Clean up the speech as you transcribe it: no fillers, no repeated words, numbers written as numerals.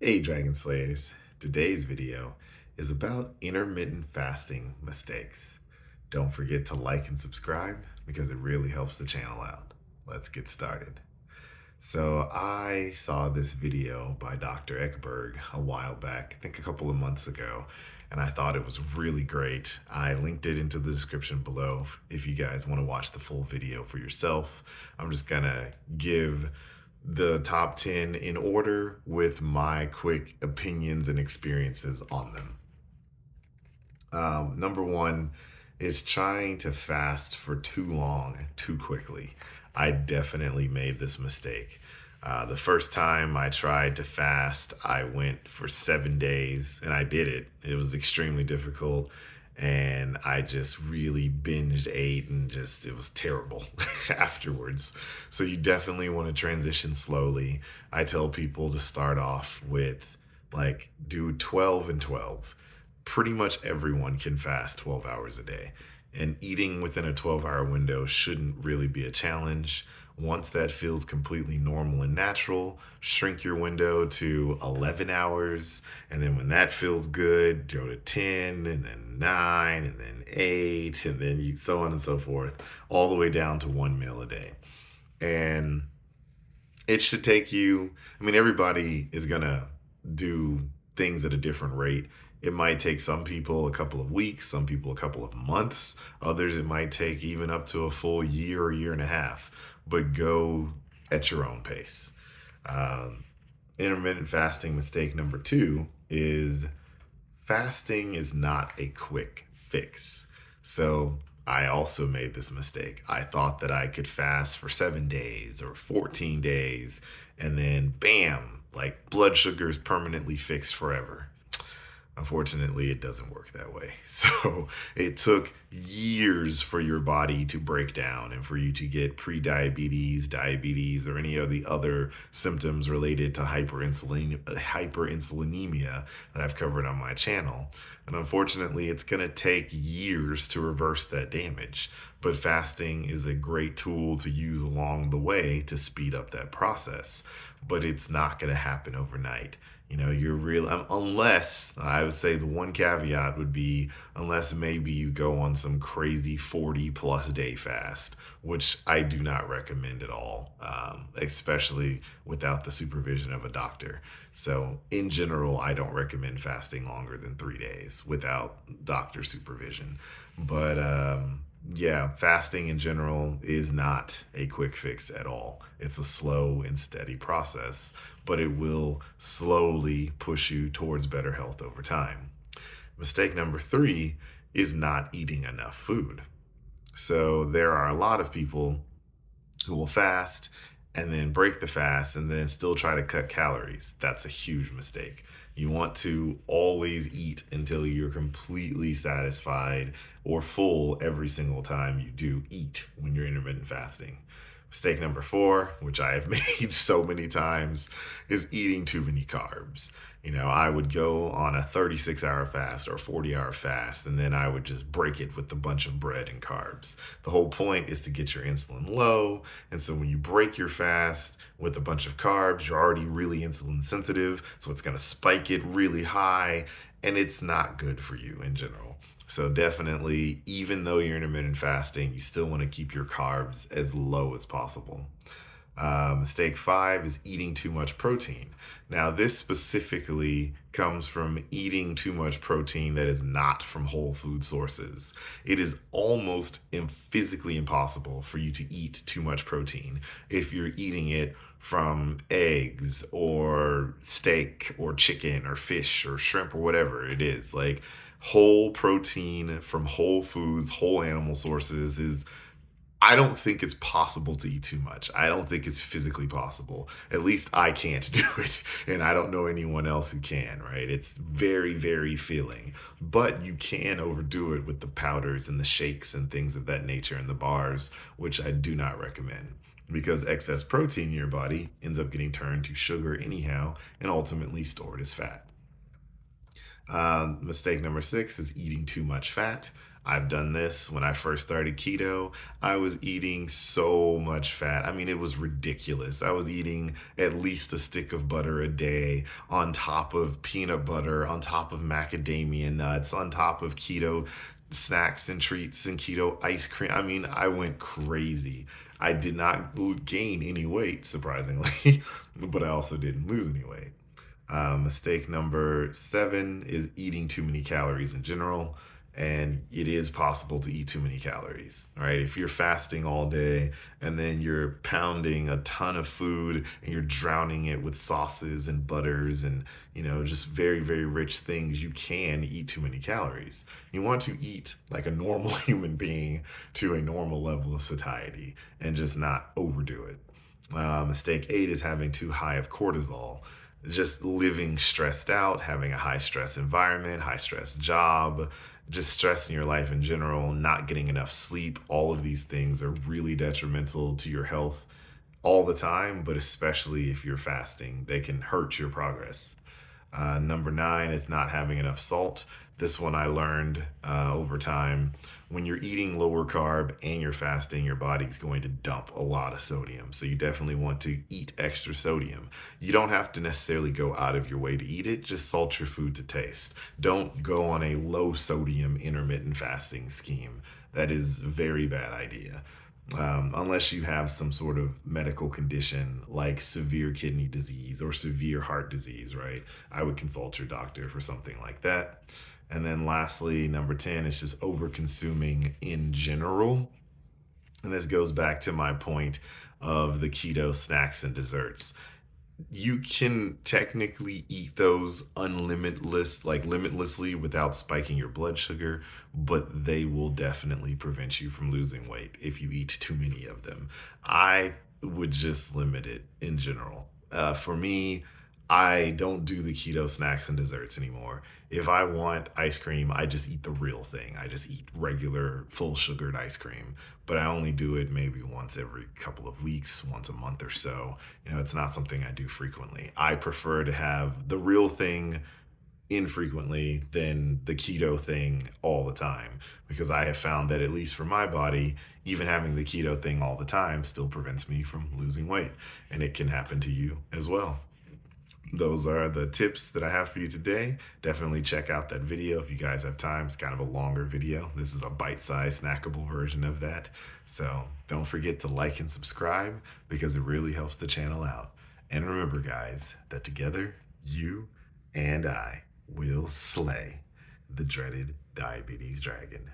Hey Dragon Slayers, today's video is about intermittent fasting mistakes. Don't forget to like and subscribe because it really helps the channel out. Let's get started. So I saw this video by Dr. Ekberg a while back, I think a couple of months ago, and I thought it was really great. I linked it into the description below if you guys want to watch the full video for yourself. I'm just gonna give the top 10 in order with my quick opinions and experiences on them. Number one is trying to fast for too long, too quickly. I definitely made this mistake. The first time I tried to fast, I went for 7 days and I did it. It was extremely difficult and I just really binged ate and just it was terrible afterwards. So you definitely want to transition slowly. I tell people to start off with like do 12 and 12. Pretty much everyone can fast 12 hours a day. And eating within a 12-hour window shouldn't really be a challenge. Once that feels completely normal and natural, shrink your window to 11 hours. And then when that feels good, go to 10, and then 9, and then 8, and then so on and so forth, all the way down to 1 meal a day. And it should take you, I mean, everybody is going to do things at a different rate. It might take some people a couple of weeks, some people a couple of months, others it might take even up to a full year or year and a half, but go at your own pace. Um, Intermittent fasting mistake number two is fasting is not a quick fix. So I also made this mistake. I thought that I could fast for 7 days or 14 days and then bam, like blood sugar is permanently fixed forever. Unfortunately, it doesn't work that way. So it took years for your body to break down and for you to get pre-diabetes, diabetes, or any of the other symptoms related to hyperinsulinemia that I've covered on my channel. And unfortunately, it's going to take years to reverse that damage. But fasting is a great tool to use along the way to speed up that process. But it's not going to happen overnight. You know, you're real, unless I would say the one caveat would be unless maybe you go on some crazy 40+ day fast, which I do not recommend at all, especially without the supervision of a doctor. So, in general, I don't recommend fasting longer than 3 days without doctor supervision. But yeah, fasting in general is not a quick fix at all. It's a slow and steady process, but it will slowly push you towards better health over time. Mistake number three is not eating enough food. So there are a lot of people who will fast and then break the fast and then still try to cut calories. That's a huge mistake. You want to always eat until you're completely satisfied or full every single time you do eat when you're intermittent fasting. Mistake number four, which I have made so many times, is eating too many carbs. You know, I would go on a 36-hour fast or 40-hour fast, and then I would just break it with a bunch of bread and carbs. The whole point is to get your insulin low. And so when you break your fast with a bunch of carbs, you're already really insulin sensitive. So it's going to spike it really high, and it's not good for you in general. So definitely, even though you're intermittent fasting, you still want to keep your carbs as low as possible. Mistake five is eating too much protein. Now, this specifically comes from eating too much protein that is not from whole food sources. It is almost physically impossible for you to eat too much protein if you're eating it from eggs or steak or chicken or fish or shrimp or whatever it is. Like whole protein from whole foods, whole animal sources is, I don't think it's possible to eat too much. I don't think it's physically possible. At least I can't do it. And I don't know anyone else who can, right? It's very, very filling. But you can overdo it with the powders and the shakes and things of that nature and the bars, which I do not recommend because excess protein in your body ends up getting turned to sugar anyhow and ultimately stored as fat. Mistake number six is eating too much fat. I've done this when I first started keto. I was eating so much fat. I mean, it was ridiculous. I was eating at least a stick of butter a day, on top of peanut butter, on top of macadamia nuts, on top of keto snacks and treats and keto ice cream. I mean, I went crazy. I did not gain any weight, surprisingly, but I also didn't lose any weight. Mistake number 7 is eating too many calories in general. And it is possible to eat too many calories, right? If you're fasting all day and then you're pounding a ton of food and you're drowning it with sauces and butters and, just very, very rich things, you can eat too many calories. You want to eat like a normal human being to a normal level of satiety and just not overdo it. Mistake 8 is having too high of cortisol. Just living stressed out, having a high stress environment, high stress job, just stress in your life in general, not getting enough sleep. All of these things are really detrimental to your health all the time, but especially if you're fasting, they can hurt your progress. Number 9 is not having enough salt. This one I learned over time. When you're eating lower carb and you're fasting, your body's going to dump a lot of sodium. So you definitely want to eat extra sodium. You don't have to necessarily go out of your way to eat it, just salt your food to taste. Don't go on a low sodium intermittent fasting scheme. That is a very bad idea. Unless you have some sort of medical condition like severe kidney disease or severe heart disease, right? I would consult your doctor for something like that. And then lastly, number 10 is just over consuming in general. And this goes back to my point of the keto snacks and desserts. You can technically eat those unlimitless, like limitlessly without spiking your blood sugar, but they will definitely prevent you from losing weight if you eat too many of them. I would just limit it in general. For me, I don't do the keto snacks and desserts anymore. If I want ice cream, I just eat the real thing. I just eat regular full sugared ice cream, but I only do it maybe once every couple of weeks, once a month or so. It's not something I do frequently. I prefer to have the real thing infrequently than the keto thing all the time, because I have found that, at least for my body, even having the keto thing all the time still prevents me from losing weight, and it can happen to you as well. Those are the tips that I have for you today. Definitely check out that video if you guys have time. It's kind of a longer video. This is a bite-sized snackable version of that. So don't forget to like and subscribe, because it really helps the channel out. And remember, guys, that together, you and I will slay the dreaded diabetes dragon.